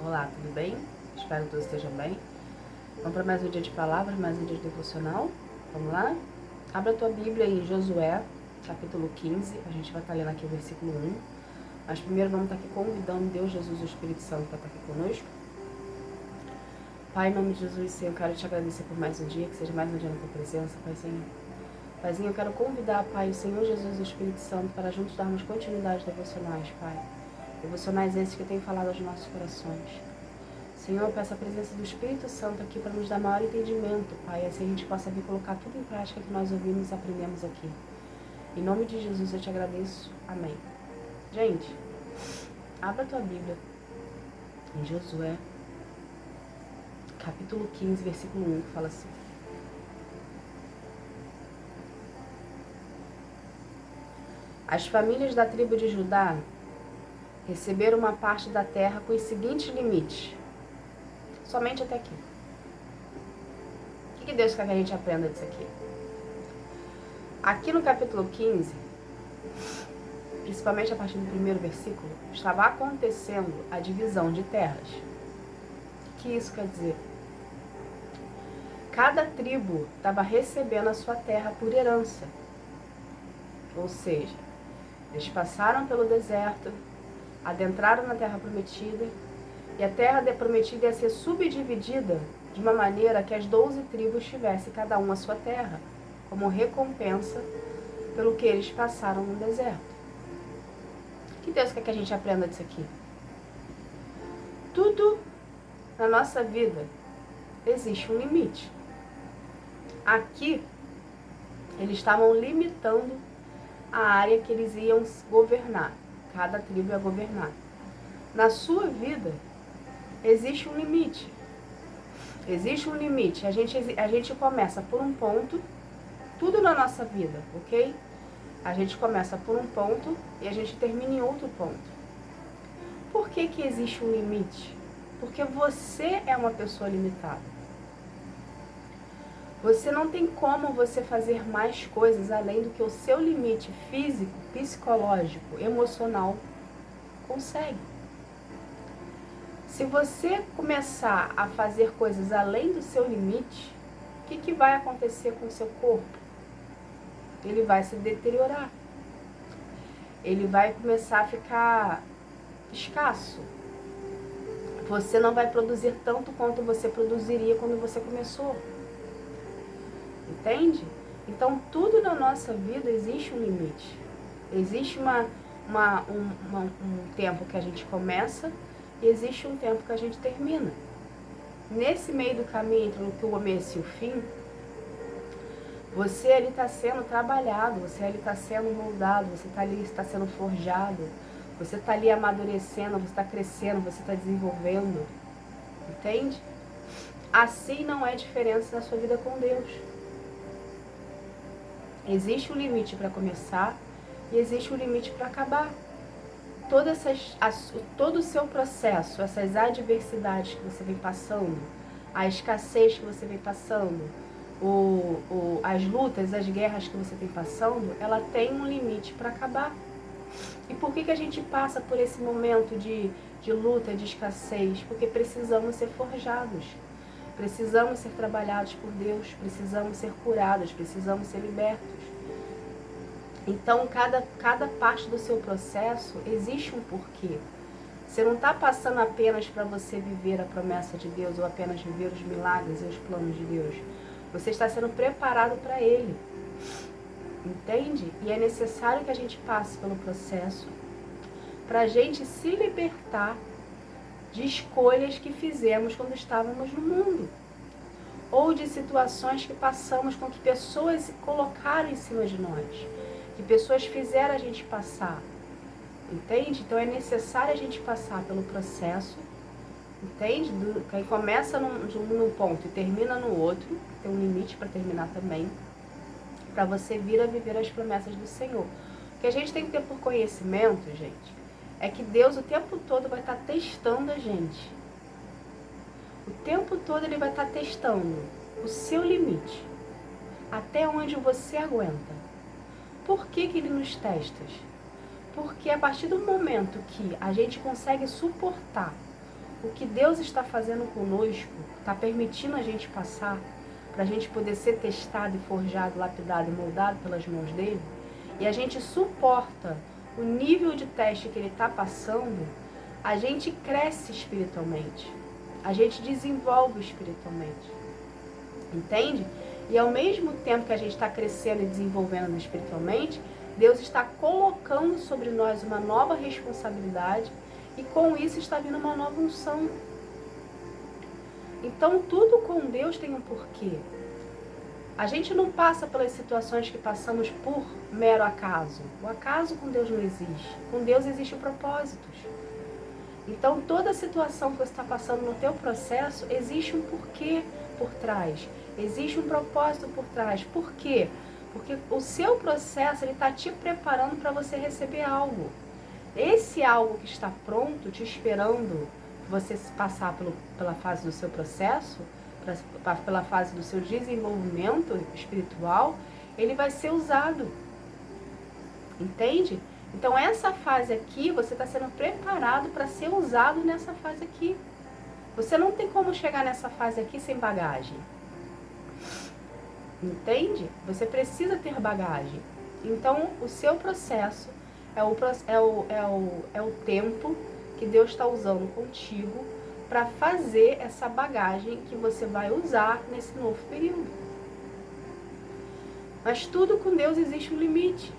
Olá, tudo bem? Espero que todos estejam bem. Vamos para mais um dia de palavras, mais um dia de devocional. Vamos lá? Abra a tua Bíblia em Josué, capítulo 15. A gente vai estar lendo aqui o versículo 1. Mas primeiro vamos estar aqui convidando Deus, Jesus e o Espírito Santo para estar aqui conosco. Pai, em nome de Jesus, Senhor, eu quero te agradecer por mais um dia, que seja mais um dia na tua presença, Pai, Senhor. Paizinho, eu quero convidar, Pai, o Senhor Jesus e o Espírito Santo para juntos darmos continuidade devocionais, Pai. Devocionais esses que têm falado aos nossos corações. Senhor, eu peço a presença do Espírito Santo aqui para nos dar maior entendimento, Pai, assim a gente possa vir colocar tudo em prática que nós ouvimos e aprendemos aqui. Em nome de Jesus eu te agradeço. Amém. Gente, abra a tua Bíblia em Josué, capítulo 15, versículo 1, que fala assim. As famílias da tribo de Judá receberam uma parte da terra com os seguintes limites. Somente até aqui. O que Deus quer que a gente aprenda disso aqui? Aqui no capítulo 15, principalmente a partir do primeiro versículo, estava acontecendo a divisão de terras. O que isso quer dizer? Cada tribo estava recebendo a sua terra por herança. Ou seja, eles passaram pelo deserto, adentraram na terra prometida, e a terra prometida ia ser subdividida de uma maneira que as 12 tribos tivessem cada uma a sua terra, como recompensa pelo que eles passaram no deserto. O que Deus quer que a gente aprenda disso aqui? Tudo na nossa vida existe um limite. Aqui, eles estavam limitando a área que eles iam governar. Cada tribo ia governar. Na sua vida, existe um limite. Existe um limite. A gente começa por um ponto, tudo na nossa vida, ok? A gente começa por um ponto e a gente termina em outro ponto. Por que que existe um limite? Porque você é uma pessoa limitada. Você não tem como você fazer mais coisas além do que o seu limite físico, psicológico, emocional consegue. Se você começar a fazer coisas além do seu limite, o que vai acontecer com o seu corpo? Ele vai se deteriorar. Ele vai começar a ficar escasso. Você não vai produzir tanto quanto você produziria quando você começou. Entende? Então, tudo na nossa vida existe um limite. Existe um tempo que a gente começa e existe um tempo que a gente termina. Nesse meio do caminho entre o começo e o fim, você ali está sendo trabalhado, você ali está sendo moldado, você está sendo forjado, você está ali amadurecendo, você está crescendo, você está desenvolvendo. Entende? Assim não é diferença na sua vida com Deus. Existe um limite para começar e existe um limite para acabar. Todo o seu processo, essas adversidades que você vem passando, a escassez que você vem passando, as lutas, as guerras que você vem passando, ela tem um limite para acabar. E por que a gente passa por esse momento de luta, de escassez? Porque precisamos ser forjados. Precisamos ser trabalhados por Deus, precisamos ser curados, precisamos ser libertos. Então, cada parte do seu processo existe um porquê. Você não está passando apenas para você viver a promessa de Deus ou apenas viver os milagres e os planos de Deus. Você está sendo preparado para Ele. Entende? E é necessário que a gente passe pelo processo para a gente se libertar de escolhas que fizemos quando estávamos no mundo, ou de situações que passamos com que pessoas se colocaram em cima de nós, que pessoas fizeram a gente passar, entende? Então é necessário a gente passar pelo processo, entende? Quem começa num ponto e termina no outro, tem um limite para terminar também, para você vir a viver as promessas do Senhor. O que a gente tem que ter por conhecimento, gente, é que Deus o tempo todo vai estar testando a gente. O tempo todo Ele vai estar testando o seu limite. Até onde você aguenta. Por que Ele nos testa? Porque a partir do momento que a gente consegue suportar o que Deus está fazendo conosco, está permitindo a gente passar, para a gente poder ser testado e forjado, lapidado e moldado pelas mãos dele, e a gente suporta o nível de teste que ele está passando, a gente cresce espiritualmente, a gente desenvolve espiritualmente, entende? E ao mesmo tempo que a gente está crescendo e desenvolvendo espiritualmente, Deus está colocando sobre nós uma nova responsabilidade e com isso está vindo uma nova unção. Então tudo com Deus tem um porquê. A gente não passa pelas situações que passamos por mero acaso. O acaso com Deus não existe. Com Deus existem propósitos. Então toda situação que você está passando no teu processo, existe um porquê por trás. Existe um propósito por trás. Por quê? Porque o seu processo está te preparando para você receber algo. Esse algo que está pronto, te esperando você passar pela fase do seu processo, pela fase do seu desenvolvimento espiritual, ele vai ser usado. Entende? Então essa fase aqui, você está sendo preparado para ser usado nessa fase aqui. Você não tem como chegar nessa fase aqui sem bagagem. Entende? Você precisa ter bagagem. Então o seu processo é o tempo que Deus está usando contigo para fazer essa bagagem que você vai usar nesse novo período. Mas tudo com Deus existe um limite.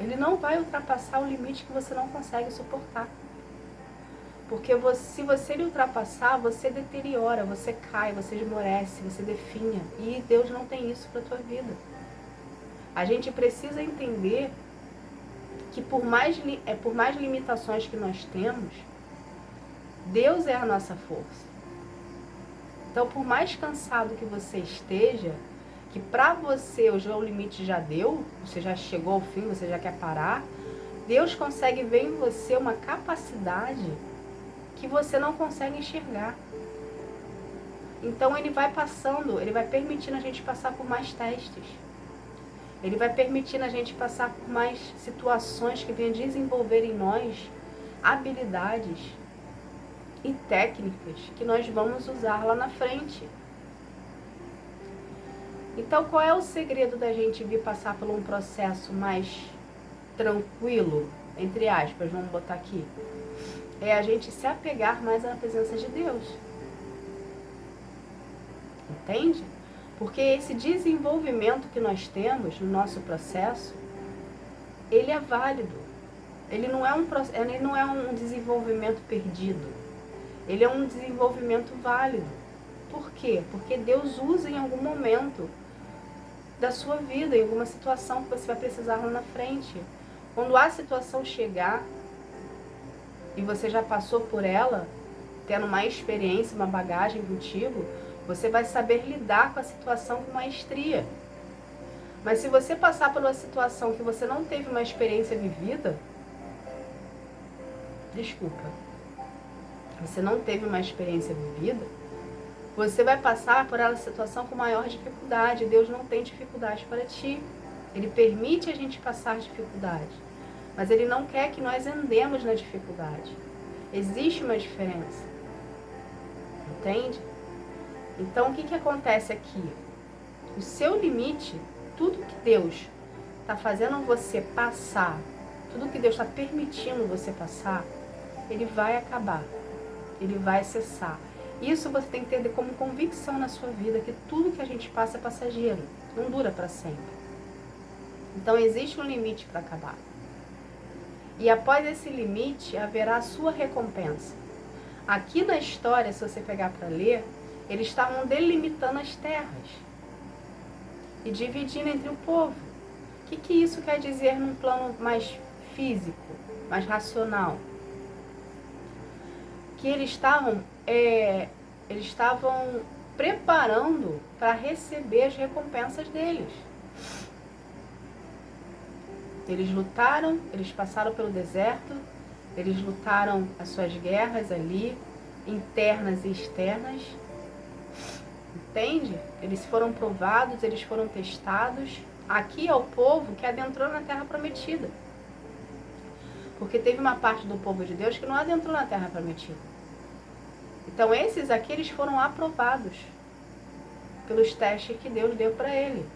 Ele não vai ultrapassar o limite que você não consegue suportar. Porque se você lhe ultrapassar, você deteriora, você cai, você esmorece, você definha. E Deus não tem isso para a tua vida. A gente precisa entender que por mais limitações que nós temos, Deus é a nossa força. Então, por mais cansado que você esteja, que para você hoje o limite já deu, você já chegou ao fim, você já quer parar, Deus consegue ver em você uma capacidade que você não consegue enxergar. Então ele vai passando, ele vai permitindo a gente passar por mais testes. Ele vai permitindo a gente passar por mais situações que venham desenvolver em nós habilidades e técnicas que nós vamos usar lá na frente. Então qual é o segredo da gente vir passar por um processo mais tranquilo, entre aspas, vamos botar aqui? É a gente se apegar mais à presença de Deus. Entende? Porque esse desenvolvimento que nós temos no nosso processo, ele é válido. Ele não é um desenvolvimento perdido. Ele é um desenvolvimento válido. Por quê? Porque Deus usa em algum momento da sua vida, em alguma situação que você vai precisar lá na frente. Quando a situação chegar e você já passou por ela, tendo uma experiência, uma bagagem contigo, você vai saber lidar com a situação com maestria. Mas se você passar por uma situação que você não teve uma experiência vivida, você não teve uma experiência vivida, você vai passar por essa situação com maior dificuldade. Deus não tem dificuldade para ti. Ele permite a gente passar dificuldade, mas Ele não quer que nós andemos na dificuldade. Existe uma diferença. Entende? Então, o que acontece aqui? O seu limite, tudo que Deus está fazendo você passar, tudo que Deus está permitindo você passar, Ele vai acabar. Ele vai cessar. Isso você tem que ter como convicção na sua vida, que tudo que a gente passa é passageiro, não dura para sempre. Então existe um limite para acabar. E após esse limite, haverá a sua recompensa. Aqui na história, se você pegar para ler, eles estavam delimitando as terras e dividindo entre o povo. O que isso quer dizer num plano mais físico, mais racional? Que eles estavam preparando para receber as recompensas deles. Eles lutaram, eles passaram pelo deserto, eles lutaram as suas guerras ali, internas e externas. Entende? Eles foram provados, eles foram testados. Aqui é o povo que adentrou na terra prometida. Porque teve uma parte do povo de Deus que não adentrou na terra prometida. Então esses aqui, eles foram aprovados pelos testes que Deus deu para ele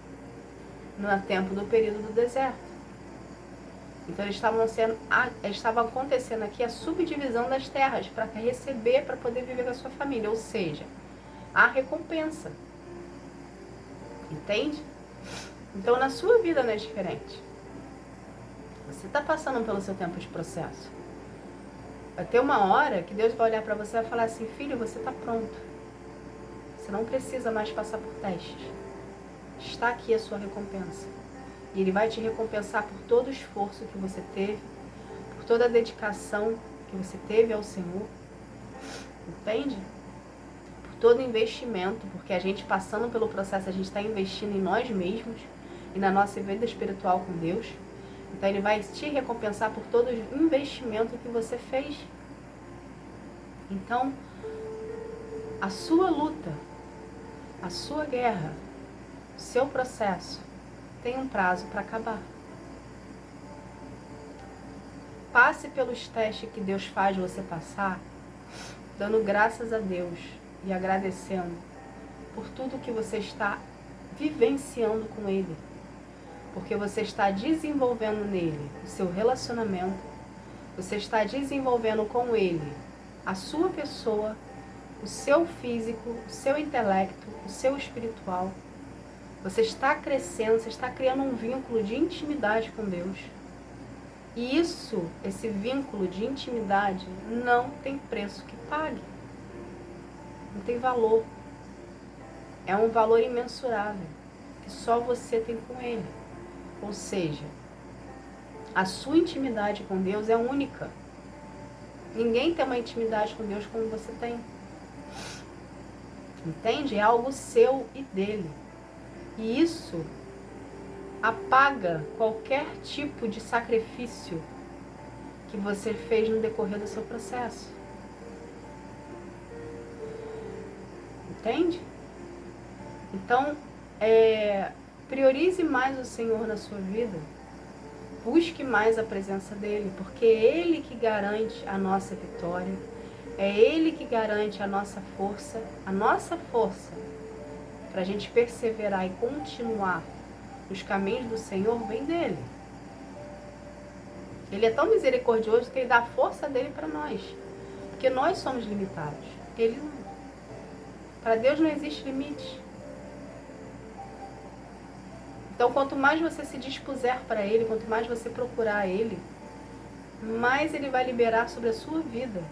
no tempo do período do deserto. Então estava acontecendo aqui a subdivisão das terras para receber, para poder viver com a sua família, ou seja, a recompensa. Entende? Então na sua vida não é diferente. Você está passando pelo seu tempo de processo. Vai ter uma hora que Deus vai olhar para você e vai falar assim: filho, você está pronto. Você não precisa mais passar por testes. Está aqui a sua recompensa. E Ele vai te recompensar por todo o esforço que você teve, por toda a dedicação que você teve ao Senhor. Entende? Por todo o investimento, porque a gente passando pelo processo, a gente está investindo em nós mesmos e na nossa vida espiritual com Deus. Então Ele vai te recompensar por todo o investimento que você fez. Então, a sua luta, a sua guerra, o seu processo tem um prazo para acabar. Passe pelos testes que Deus faz você passar, dando graças a Deus e agradecendo por tudo que você está vivenciando com Ele. Porque você está desenvolvendo nele o seu relacionamento, você está desenvolvendo com ele a sua pessoa, o seu físico, o seu intelecto, o seu espiritual. Você está crescendo, você está criando um vínculo de intimidade com Deus. E esse vínculo de intimidade não tem preço que pague. Não tem valor. É um valor imensurável que só você tem com Ele. Ou seja, a sua intimidade com Deus é única. Ninguém tem uma intimidade com Deus como você tem. Entende? É algo seu e dele. E isso apaga qualquer tipo de sacrifício que você fez no decorrer do seu processo. Entende? Então, priorize mais o Senhor na sua vida. Busque mais a presença dEle, porque é Ele que garante a nossa vitória. É Ele que garante a nossa força para a gente perseverar e continuar nos caminhos do Senhor vem dEle. Ele é tão misericordioso que Ele dá a força dEle para nós, porque nós somos limitados. Ele não. Para Deus não existe limite. Então, quanto mais você se dispuser para Ele, quanto mais você procurar Ele, mais Ele vai liberar sobre a sua vida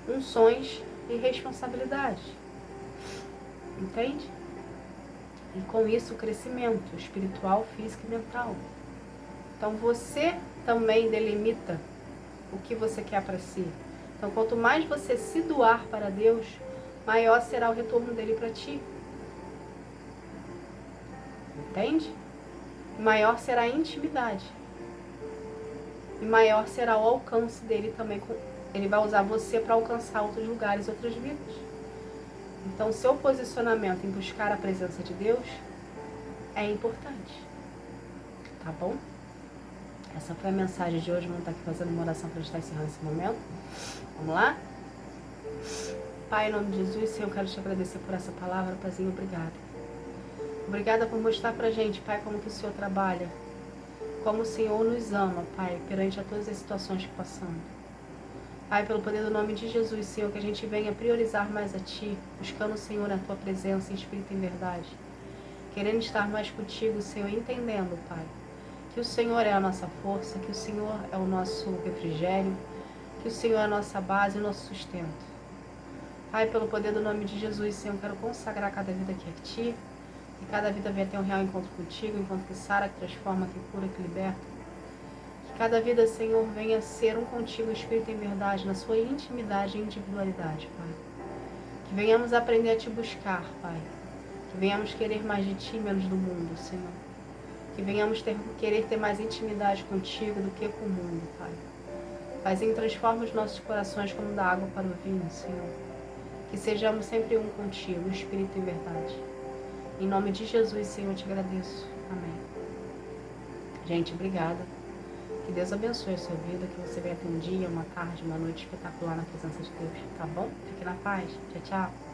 unções e responsabilidades. Entende? E com isso o crescimento espiritual, físico e mental. Então você também delimita o que você quer para si. Então quanto mais você se doar para Deus, maior será o retorno dele para ti. Entende? Maior será a intimidade. E maior será o alcance dele também. Ele vai usar você para alcançar outros lugares, outras vidas. Então, seu posicionamento em buscar a presença de Deus é importante. Tá bom? Essa foi a mensagem de hoje. Vamos estar aqui fazendo uma oração para estar encerrando esse momento. Vamos lá? Pai, em nome de Jesus, Senhor, eu quero te agradecer por essa palavra. Paizinho, obrigada. Obrigada por mostrar pra gente, Pai, como que o Senhor trabalha. Como o Senhor nos ama, Pai, perante a todas as situações que passamos. Pai, pelo poder do nome de Jesus, Senhor, que a gente venha priorizar mais a Ti, buscando, Senhor, a Tua presença em espírito e em verdade. Querendo estar mais contigo, Senhor, entendendo, Pai, que o Senhor é a nossa força, que o Senhor é o nosso refrigério, que o Senhor é a nossa base e o nosso sustento. Pai, pelo poder do nome de Jesus, Senhor, eu quero consagrar cada vida aqui a Ti, que cada vida venha ter um real encontro contigo, um encontro que sara, que transforma, que cura, que liberta. Que cada vida, Senhor, venha ser um contigo, espírito em verdade, na sua intimidade e individualidade, Pai. Que venhamos aprender a Te buscar, Pai. Que venhamos querer mais de Ti, menos do mundo, Senhor. Que venhamos querer ter mais intimidade contigo do que com o mundo, Pai. Paizinho, transforma os nossos corações como da água para o vinho, Senhor. Que sejamos sempre um contigo, espírito em verdade. Em nome de Jesus, Senhor, eu te agradeço. Amém. Gente, obrigada. Que Deus abençoe a sua vida, que você venha ter um dia, uma tarde, uma noite espetacular na presença de Deus, tá bom? Fique na paz. Tchau, tchau.